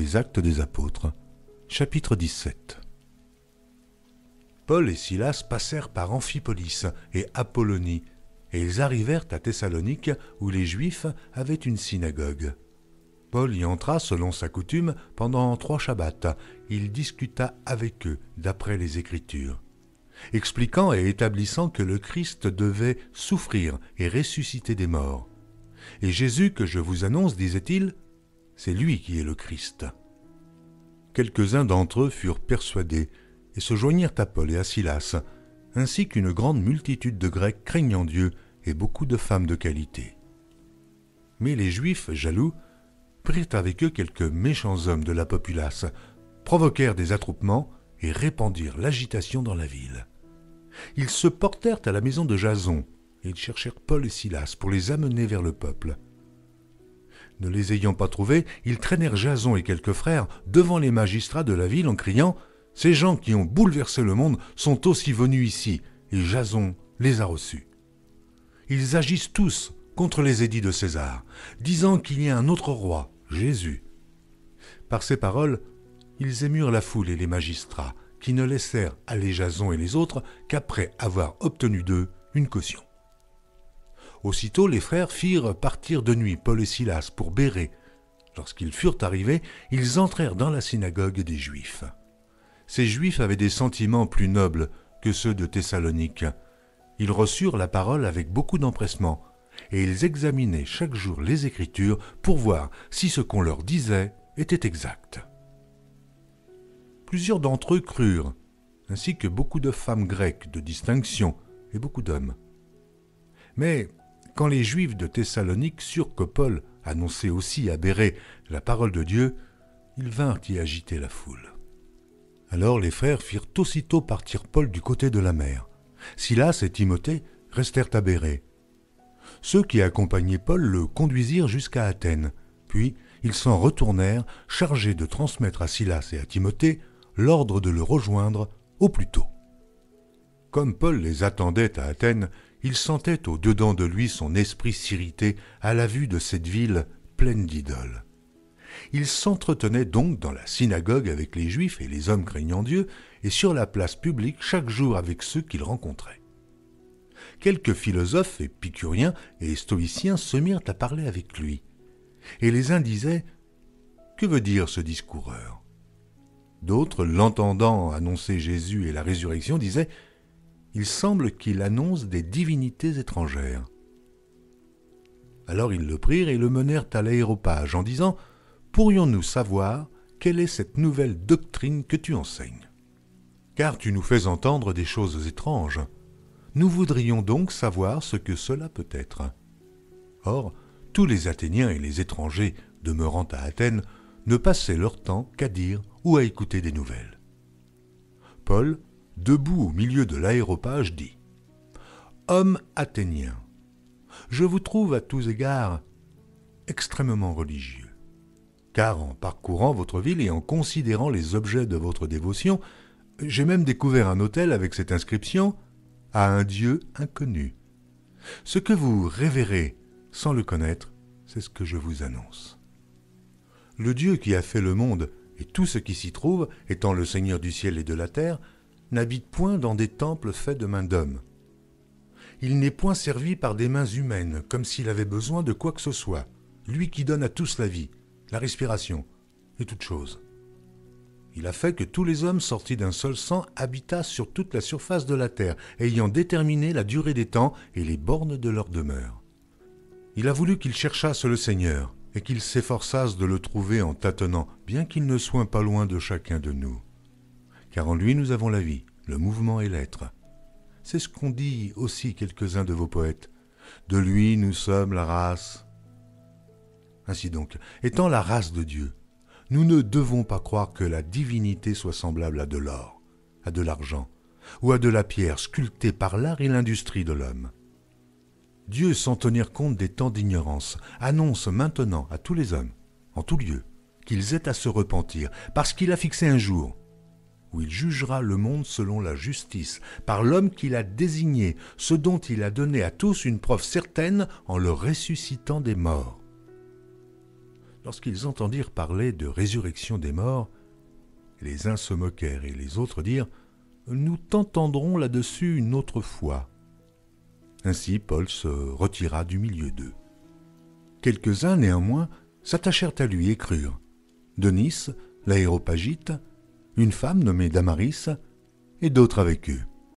Les Actes des Apôtres, chapitre 17. Paul et Silas passèrent par Amphipolis et Apollonie, et ils arrivèrent à Thessalonique, où les Juifs avaient une synagogue. Paul y entra selon sa coutume pendant 3 shabbats. Il discuta avec eux d'après les Écritures, expliquant et établissant que le Christ devait souffrir et ressusciter des morts. Et Jésus que je vous annonce, disait-il, c'est lui qui est le Christ. Quelques-uns d'entre eux furent persuadés et se joignirent à Paul et à Silas, ainsi qu'une grande multitude de Grecs craignant Dieu et beaucoup de femmes de qualité. Mais les Juifs, jaloux, prirent avec eux quelques méchants hommes de la populace, provoquèrent des attroupements et répandirent l'agitation dans la ville. Ils se portèrent à la maison de Jason, et ils cherchèrent Paul et Silas pour les amener vers le peuple. Ne les ayant pas trouvés, ils traînèrent Jason et quelques frères devant les magistrats de la ville en criant « Ces gens qui ont bouleversé le monde sont aussi venus ici, et Jason les a reçus. Ils agissent tous contre les édits de César, disant qu'il y a un autre roi, Jésus. » Par ces paroles, ils émurent la foule et les magistrats, qui ne laissèrent aller Jason et les autres qu'après avoir obtenu d'eux une caution. Aussitôt les frères firent partir de nuit Paul et Silas pour Bérée. Lorsqu'ils furent arrivés, ils entrèrent dans la synagogue des Juifs. Ces Juifs avaient des sentiments plus nobles que ceux de Thessalonique. Ils reçurent la parole avec beaucoup d'empressement, et ils examinaient chaque jour les Écritures pour voir si ce qu'on leur disait était exact. Plusieurs d'entre eux crurent, ainsi que beaucoup de femmes grecques de distinction et beaucoup d'hommes. Mais quand les Juifs de Thessalonique surent que Paul annonçait aussi à Bérée la parole de Dieu, ils vinrent y agiter la foule. Alors les frères firent aussitôt partir Paul du côté de la mer. Silas et Timothée restèrent à Bérée. Ceux qui accompagnaient Paul le conduisirent jusqu'à Athènes, puis ils s'en retournèrent chargés de transmettre à Silas et à Timothée l'ordre de le rejoindre au plus tôt. Comme Paul les attendait à Athènes, il sentait au-dedans de lui son esprit s'irriter à la vue de cette ville pleine d'idoles. Il s'entretenait donc dans la synagogue avec les Juifs et les hommes craignant Dieu, et sur la place publique chaque jour avec ceux qu'il rencontrait. Quelques philosophes épicuriens et stoïciens se mirent à parler avec lui, et les uns disaient « Que veut dire ce discoureur ?» D'autres, l'entendant annoncer Jésus et la résurrection, disaient « Il semble qu'il annonce des divinités étrangères. » Alors ils le prirent et le menèrent à l'aréopage en disant « Pourrions-nous savoir quelle est cette nouvelle doctrine que tu enseignes ? Car tu nous fais entendre des choses étranges. Nous voudrions donc savoir ce que cela peut être. » Or, tous les Athéniens et les étrangers demeurant à Athènes ne passaient leur temps qu'à dire ou à écouter des nouvelles. Paul, debout au milieu de l'aréopage, dit « Hommes athéniens, je vous trouve à tous égards extrêmement religieux, car en parcourant votre ville et en considérant les objets de votre dévotion, j'ai même découvert un autel avec cette inscription « À un Dieu inconnu ». Ce que vous révérez sans le connaître, c'est ce que je vous annonce. Le Dieu qui a fait le monde et tout ce qui s'y trouve, étant le Seigneur du ciel et de la terre, n'habite point dans des temples faits de mains d'hommes. Il n'est point servi par des mains humaines, comme s'il avait besoin de quoi que ce soit, lui qui donne à tous la vie, la respiration et toutes choses. Il a fait que tous les hommes sortis d'un seul sang habitassent sur toute la surface de la terre, ayant déterminé la durée des temps et les bornes de leur demeure. Il a voulu qu'ils cherchassent le Seigneur, et qu'ils s'efforçassent de le trouver en tâtonnant, bien qu'il ne soit pas loin de chacun de nous. Car en lui nous avons la vie, le mouvement et l'être. C'est ce qu'ont dit aussi quelques-uns de vos poètes. De lui nous sommes la race. Ainsi donc, étant la race de Dieu, nous ne devons pas croire que la divinité soit semblable à de l'or, à de l'argent, ou à de la pierre sculptée par l'art et l'industrie de l'homme. Dieu, sans tenir compte des temps d'ignorance, annonce maintenant à tous les hommes, en tout lieu, qu'ils aient à se repentir, parce qu'il a fixé un jour où il jugera le monde selon la justice, par l'homme qu'il a désigné, ce dont il a donné à tous une preuve certaine en le ressuscitant des morts. Lorsqu'ils entendirent parler de résurrection des morts, les uns se moquèrent et les autres dirent « Nous t'entendrons là-dessus une autre fois ». Ainsi Paul se retira du milieu d'eux. Quelques-uns, néanmoins, s'attachèrent à lui et crurent. Denis, l'aéropagite, une femme nommée Damaris, et d'autres avec eux.